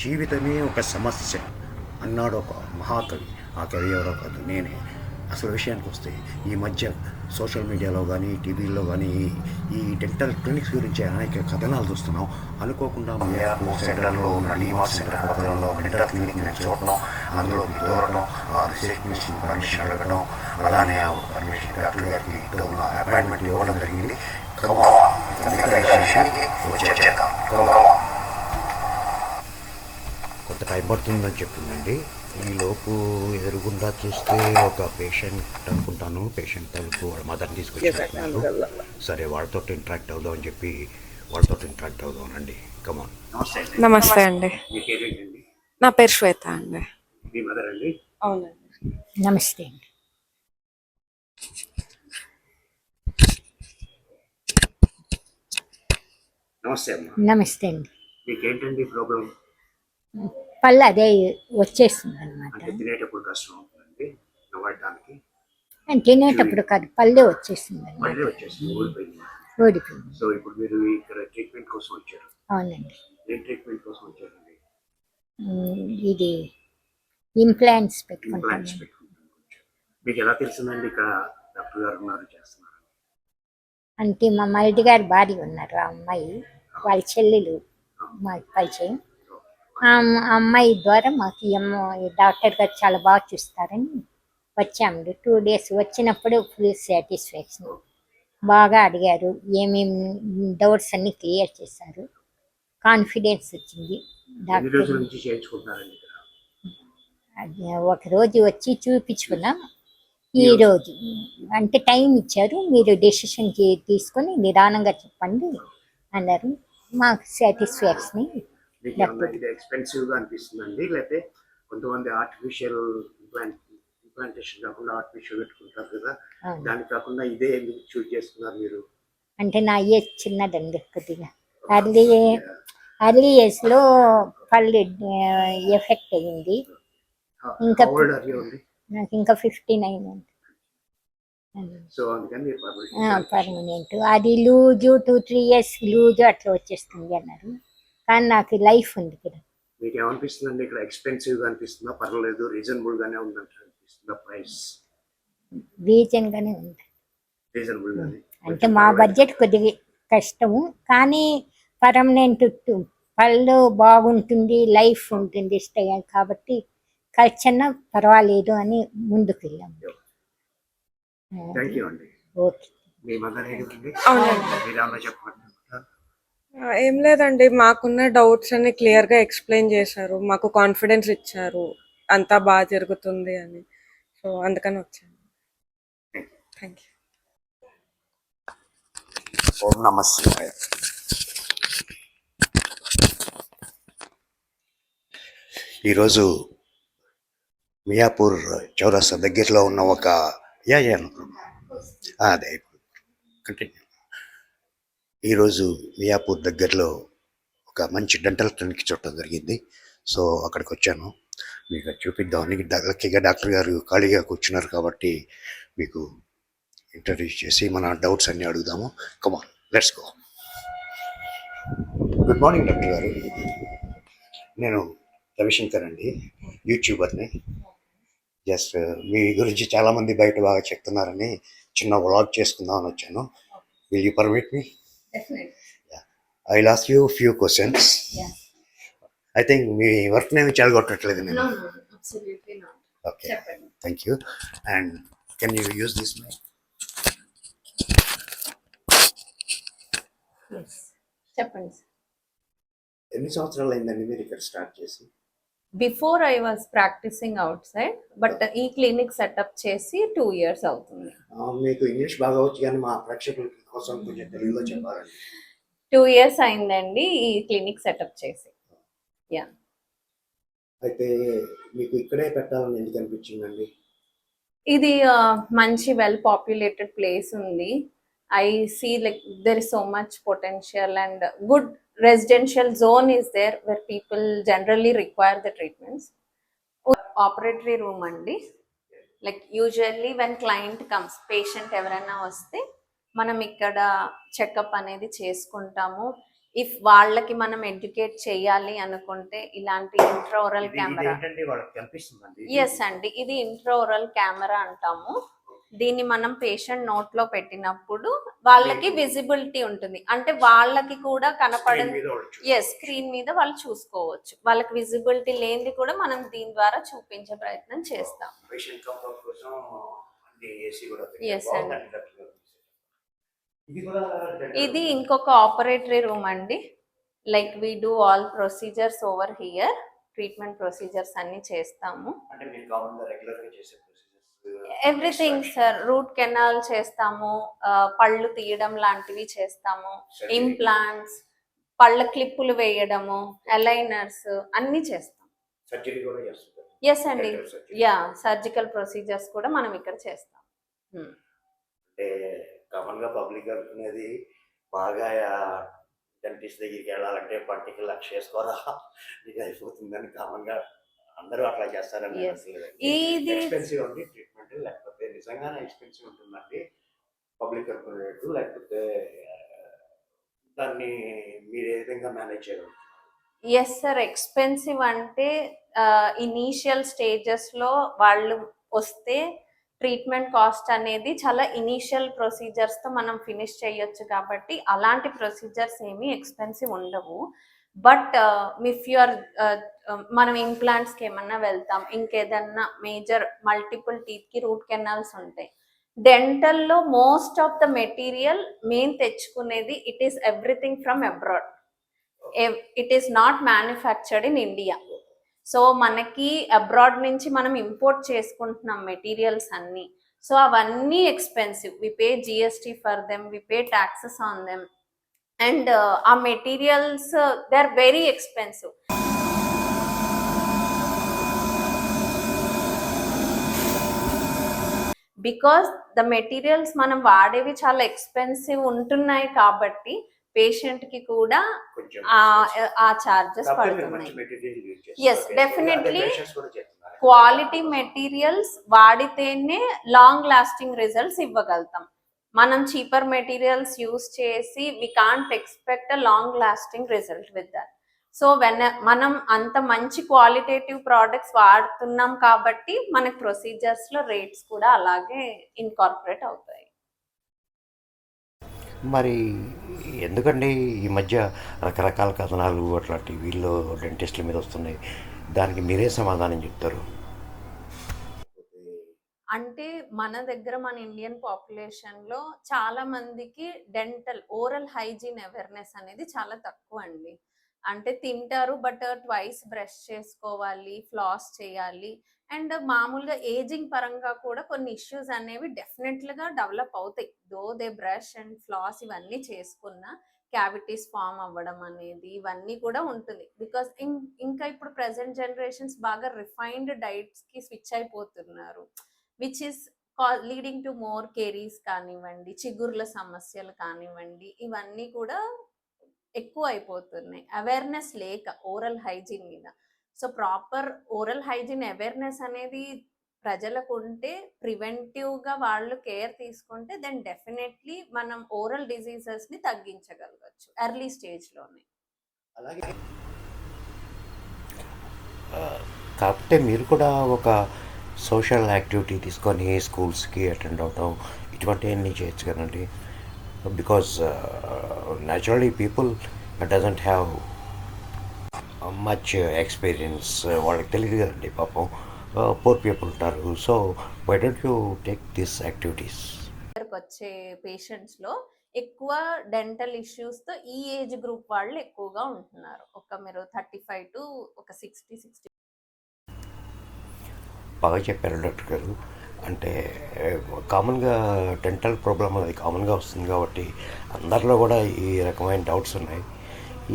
జీవితమే ఒక సమస్య అన్నాడు ఒక మహాకవి. ఆ కవి ఎవరో కాదు, నేనే. అసలు విషయానికి వస్తే ఈ మధ్య సోషల్ మీడియాలో కానీ టీవీల్లో కానీ ఈ డెంటల్ క్లినిక్స్ గురించి అనేక కథనాలు చూస్తున్నాం. అనుకోకుండా మియాపూర్ సెంటర్లో ఉన్న డిమార్ట్ సెంటర్ పక్కనలో డెంటల్ క్లినిక్ నేను చూడటం, అందులోకి దూరటం, ఆ రిసెప్షనిస్ట్ పర్మిషన్ అడగడం, అలానే ఆ పర్మిషన్ డాక్టర్ గారికి ఇంట్లో ఉన్న అపాయింట్మెంట్ ఇవ్వడం జరిగింది. కొంత టైం పడుతుందని చెప్పిందండి. ఈలోపు ఎదురుగుండా చూస్తే ఒక పేషెంట్ అనుకుంటాను, పేషెంట్ తలుపు వాళ్ళ మదర్ని తీసుకొచ్చాను. సరే వాళ్ళతో ఇంటరాక్ట్ అవుదాం అని చెప్పి వాళ్ళతో ఇంటరాక్ట్ అవుదాం అండి. కమాన్. నమస్తే అండి. నా పేరు శ్వేత అండి. మీ మదర్ అండి? అవునండి. నమస్తే అండి. నమస్తే అమ్మా. నమస్తే అండి. మీకేంటండి ప్రాబ్లం? పళ్ళు అదే వచ్చేస్తుంది అనమాట. తినేటప్పుడు కష్టం అవుతుందండి నవ్వడానికి? తినేటప్పుడు కాదు, పళ్ళే వచ్చేస్తుంది మళ్ళీ అనమాట. వచ్చేస్తుంది, ఊడిపోయింది. ఓడిపోయింది. సో ఇప్పుడు మీరు ఇక్కడ ట్రీట్మెంట్ కోసం వచ్చారు. అవునండి. ఏం ట్రీట్మెంట్ కోసం వచ్చారండి? ఇది ఇంప్లాంట్స్ ఇంప్లాంట్స్ పెట్టుకుంటాను. పెట్టుకుంటాను. మీకు ఎలా తెలిసిందండి ఇక్కడ డాక్టర్ గారు ఉన్నారు చేస్తున్నారు? అంటే మా మరిది గారి భార్య ఉన్నారు, ఆ అమ్మాయి వాళ్ళ చెల్లెలు మాకు పరిచయం. ఆ అమ్మాయి ద్వారా మాకు ఈ డాక్టర్ గారు చాలా బాగా చూస్తారని వచ్చాము. 2 days వచ్చినప్పుడు ఫుల్ సాటిస్ఫాక్షన్. బాగా అడిగారు, ఏమేమి డౌట్స్ అన్ని క్లియర్ చేశారు. కాన్ఫిడెన్స్ వచ్చింది ఎన్ని డాక్టర్. రోజుల నుంచి చేయించుకుంటున్నారండి ఇక్కడ? ఒక రోజు వచ్చి చూపించుకున్నాం. ఈ రోజు అంటే టైం ఇచ్చారు, మీరు డెసిషన్ తీసుకొని నిదానంగా చెప్పండి అన్నారు. మాకు సాటిస్ఫాక్షన్. మీకు ఏమన్నా ఇది ఎక్స్పెన్సివ్గా అనిపిస్తుందండి, లేకపోతే కొంతమంది ఆర్టిఫిషియల్ ఇంప్లాంటేషన్ కాకుండా ఆర్టిఫిషియల్ పెట్టుకుంటారు కదా, దానికి కాకుండా ఇదే ఎందుకు చూజ్ చేస్తున్నారు మీరు? అంటే నా ఏజ్ చిన్నదండి, కొద్దిగా అర్లీ ఏజ్లో పళ్ళు ఎఫెక్ట్ అయ్యింది. ఇంకా నాకు ఇంకా 59 ఉంది. సో అందుకని పర్మనెంట్. అది లూజు 2-3 years లూజు అట్లా వచ్చేస్తుంది అన్నారు. కానీ నాకు లైఫ్ ఉంది కదా. మీకు ఏమనిపిస్తుందండి ఇక్కడ ఎక్స్పెన్సివ్గా అనిపిస్తుందా, పర్వాలేదు రీజనబుల్ గానే ఉందంట అనిపిస్తుందా? ప్రైస్ రీజన్గానే ఉంది. రీజనబుల్ గానే అంటే మా బడ్జెట్ కొద్దిగా కష్టము, కానీ పర్మనెంట్ పళ్ళు బాగుంటుంది, లైఫ్ ఉంటుంది కాబట్టి ఖర్చన్నా పర్వాలేదు అని ముందుకు వెళ్ళాము. థ్యాంక్ యూ అండి. ఓకే. మీ మదర్ ఏంటండి? అవునండి. మీరు చెప్పండి. ఏం లేదండి, మాకున్న డౌట్స్ అన్ని క్లియర్ గా ఎక్స్ప్లెయిన్ చేశారు, మాకు కాన్ఫిడెన్స్ ఇచ్చారు అంతా బాగా జరుగుతుంది అని. సో అందుకని వచ్చాను. Thank you. ఓం నమః శివాయ. ఈరోజు మియాపూర్ చౌరస్తా దగ్గరలో ఉన్న ఒక అదే కంటిన్యూ. ఈరోజు మియాపూర్ దగ్గరలో ఒక మంచి డెంటల్ క్లినిక్ చూడటం జరిగింది. సో అక్కడికి వచ్చాను, మీకు చూపిద్దామని. లక్కీగా డాక్టర్ గారు ఖాళీగా కూర్చున్నారు కాబట్టి మీకు ఇంట్రడ్యూస్ చేసి మన డౌట్స్ అన్నీ అడుగుదాము. Come on, let's go. Good morning doctor గారు. నేను రవిశంకర్ అండి, యూట్యూబర్ని. జస్ట్ మీ గురించి చాలామంది బయట బాగా చెప్తున్నారని చిన్న వ్లాగ్ చేసుకుందామని వచ్చాను. Will you permit me? I will ask you few questions. I think మీ వర్క్ నేను చెడగొట్టట్లేదు నేను. Okay, thank you. And can you use this mic? చెప్పండి. ఎన్ని సంవత్సరాలు అయిందండి మీరు ఇక్కడ స్టార్ట్ చేసి? Before I was practising outside, but ఈ క్లినిక్ సెటప్ చేసి 2 years అవుతుంది. మీకు ఇంగ్లీష్ బాగా వచ్చు, కానీ మా ప్రేక్షకుల కోసం కొంచెం తెలుగులో చెప్పాలండి. 2 years అయిందండి ఈ క్లినిక్ సెటప్ చేసి. యా. అయితే మీకు ఇక్కడే పెట్టాలని ఎందుకు అనిపించిందండి? ఇది మంచి వెల్ పాపులేటెడ్ ప్లేస్ ఉంది. I see like there is so much potential and good residential zone is there where people generally require the treatments. Operatory room andi, like usually when client comes, patient ఎవరైనా వస్తే మనం ఇక్కడ checkup అనేది చేసుకుంటాము. If వాళ్ళకి మనం educate చేయాలి అనుకుంటే ఇలాంటి ఇంట్రాఓరల్ కెమెరా. ఏంటంటే వాళ్ళకి కనిపిస్తుందండి ఎస్ అండి, ఇది ఇంట్రాఓరల్ కెమెరా అంటాము. దీన్ని మనం పేషెంట్ నోట్ లో పెట్టినప్పుడు వాళ్ళకి విజిబిలిటీ ఉంటుంది, అంటే వాళ్ళకి కూడా కనపడని స్క్రీన్ మీద వాళ్ళు చూసుకోవచ్చు. వాళ్ళకి విజిబిలిటీ లేనిది కూడా మనం దీని ద్వారా చూపించే ప్రయత్నం చేస్తాం. పేషెంట్ కంఫర్ట్ కోసం అన్ని ఏసీ కూడా ఎస్ అండి, ఇది కూడా ఇది ఇంకొక ఆపరేటరీ రూమ్ అండి. Like we do all procedures over here. Treatment procedures అన్ని చేస్తాము. అంటే మీరు కామన్గా రెగ్యులర్ గా చేసే ఎవ్రీథింగ్ సార్, రూట్ కెనాల్ చేస్తాము, పళ్ళు తీయడం లాంటివి చేస్తాము, ఇంప్లాంట్స్, పళ్ళ క్లిప్పులు వేయడము, అలైనర్స్ అన్ని చేస్తాం. సర్జరీ కూడా చేస్తారు. ఎస్ అండి, యా, సర్జికల్ ప్రొసీజర్స్ కూడా మనం ఇక్కడ చేస్తాం. అంటే కామన్ గా పబ్లిక్ అనుకునేది బాగా డెంటిస్ట్ దగ్గరికి వెళ్ళాలంటే పంటికి 1,00,000 వేసుకోరా ఇది అయిపోతుందని కామన్ గా అందరూ అట్లా చేస్తారని. ఇది ఎక్స్పెన్సివ్ అండి ట్రీట్మెంట్, లేకపోతే నిజంగానే ఎక్స్పెన్సివ్ ఉంటుందండి పబ్లిక్ అనుకునేట్టు, లేకపోతే దాన్ని మీరు ఏ విధంగా మేనేజ్ చేయగలరు? ఎస్ సార్, ఎక్స్పెన్సివ్ అంటే ఇనీషియల్ స్టేజెస్ లో వాళ్ళు వస్తే ట్రీట్మెంట్ కాస్ట్ అనేది చాలా ఇనీషియల్ ప్రొసీజర్స్ తో మనం ఫినిష్ చేయొచ్చు, కాబట్టి అలాంటి ప్రొసీజర్స్ ఏమీ ఎక్స్పెన్సివ్ ఉండవు. బట్ ఇఫ్ యు ఆర్ మనం ఇంప్లాంట్స్ కి ఏమన్నా వెళ్తాం, ఇంకేదన్నా మేజర్ మల్టిపుల్ టీత్ కి రూట్ కెనాల్స్ ఉంటాయి. డెంటల్ లో most of the material main తెచ్చుకునేది it is everything from abroad. It is not manufactured in India. So మనకి అబ్రాడ్ నుంచి మనం ఇంపోర్ట్ చేసుకుంటున్నాం మెటీరియల్స్ అన్ని. సో అవన్నీ expensive. We pay GST for them, we pay taxes on them, and ఆ materials they are very expensive. Because the materials మనం వాడేవి చాలా expensive ఉంటున్నాయి కాబట్టి పేషెంట్ కి కూడా ఆ చార్జెస్ పడుతున్నాయి. ఎస్, డెఫినెట్లీ క్వాలిటీ మెటీరియల్స్ వాడితేనే లాంగ్ లాస్టింగ్ రిజల్ట్స్ ఇవ్వగలుగుతాం. మనం చీపర్ మెటీరియల్స్ యూస్ చేసి we can't expect a long lasting result with that. So మనం అంత మంచి క్వాలిటేటివ్ ప్రోడక్ట్స్ వాడుతున్నాం కాబట్టి మనకి ప్రొసీజర్స్ లో రేట్స్ కూడా అలాగే ఇన్కార్పొరేట్ అవుతాయి. మరి ఎందుకండి ఈ మధ్య రకరకాల కథనాలు అట్లా టీవీల్లో డెంటిస్టుల మీద వస్తున్నాయి, దానికి మీరే సమాధానం చెప్తారు? అంటే మన దగ్గర మన ఇండియన్ పాపులేషన్ లో చాలా మందికి డెంటల్ ఓరల్ హైజీన్ అవేర్నెస్ అనేది చాలా తక్కువ అండి. అంటే తింటారు బట్ ట్వైస్ బ్రష్ చేసుకోవాలి, ఫ్లాస్ చేయాలి, అండ్ మామూలుగా ఏజింగ్ పరంగా కూడా కొన్ని ఇష్యూస్ అనేవి డెఫినెట్లుగా డెవలప్ అవుతాయి. Though they brush and floss ఇవన్నీ చేసుకున్న క్యావిటీస్ ఫామ్ అవ్వడం అనేది ఇవన్నీ కూడా ఉంటుంది. బికాస్ ఇంకా ఇప్పుడు ప్రెసెంట్ జనరేషన్స్ బాగా రిఫైన్డ్ డైట్స్ కి స్విచ్ అయిపోతున్నారు, which is leading to more caries కానివ్వండి, చిగుర్ల సమస్యలు కానివ్వండి, ఇవన్నీ కూడా ఎక్కువ అయిపోతున్నాయి అవేర్నెస్ లేక ఓరల్ హైజీన్ మీద. So proper oral hygiene awareness అనేది ప్రజలకు ఉంటే, ప్రివెంటివ్ గా వాళ్ళు కేర్ తీసుకుంటే, దెన్ డెఫినెట్లీ మనం ఓరల్ డిజీజెస్ ని తగ్గించగలగచ్చు ఎర్లీ స్టేజ్ లోనే. అలాగే కాకపోతే మీరు కూడా ఒక సోషల్ యాక్టివిటీ తీసుకొని స్కూల్స్కి అటెండ్ అవటం ఇటువంటివన్నీ చేయొచ్చు కదండి. Because naturally people doesn't have much experience, వాళ్ళకి తెలియదు కదండి పాపం, పూర్ పీపుల్ ఉంటారు. So why don't you take this activities? వచ్చే పేషెంట్స్ లో ఎక్కువ డెంటల్ ఇష్యూస్ తో ఈ ఏజ్ గ్రూప్ వాళ్ళు ఎక్కువగా ఉంటున్నారు. మీరు 35 to 60. బాగా చెప్పారు డాక్టర్ గారు. అంటే కామన్గా డెంటల్ ప్రాబ్లం అది కామన్గా వస్తుంది కాబట్టి అందరిలో కూడా ఈ రకమైన డౌట్స్ ఉన్నాయి.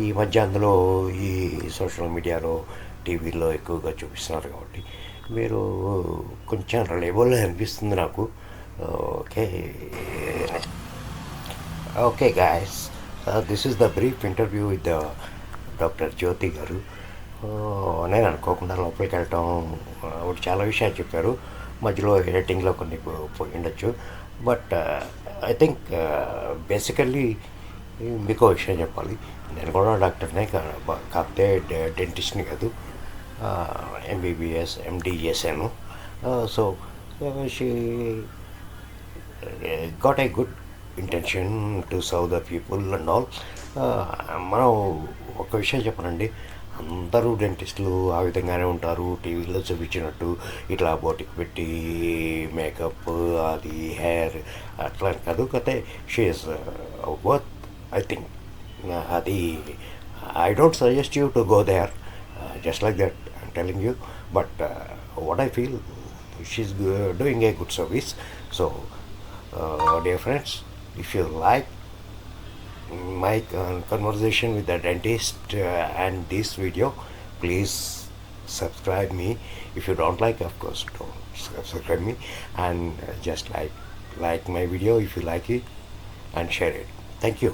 ఈ మధ్య అందులో ఈ సోషల్ మీడియాలో టీవీలో ఎక్కువగా చూపిస్తున్నారు కాబట్టి మీరు కొంచెం రిలయబుల్ అనిపిస్తుంది నాకు. Okay guys, this is the brief interview with doctor Jyothi garu. నేను అనుకోకుండా లోపలికి వెళ్ళటం, చాలా విషయాలు చెప్పారు, మధ్యలో ఎడిటింగ్లో కొన్ని పోయి ఉండొచ్చు. బట్ ఐ థింక్ బేసికల్లీ మీకు విషయం చెప్పాలి, నేను కూడా డాక్టర్నే కాకపోతే డెంటిస్ట్ని కాదు, ఎంబీబీఎస్ ఎండి చేశాను. So she got a good intention to serve the people and all. మనం ఒక విషయం చెప్పనండి, అందరూ డెంటిస్టులు ఆ విధంగానే ఉంటారు, టీవీలో చూపించినట్టు ఇట్లా బోటికి పెట్టి మేకప్ అది హెయిర్ అట్లా కాదు. కతే షీఈస్ వర్త్, ఐ థింక్. అది I don't suggest you to go there just like that, I'm telling you. But what I feel, she's doing a good service. So dear friends, if you like my conversation with the dentist and this video, please subscribe me. If you don't like, of course don't subscribe me, and just like my video if you like it, and share it. Thank you.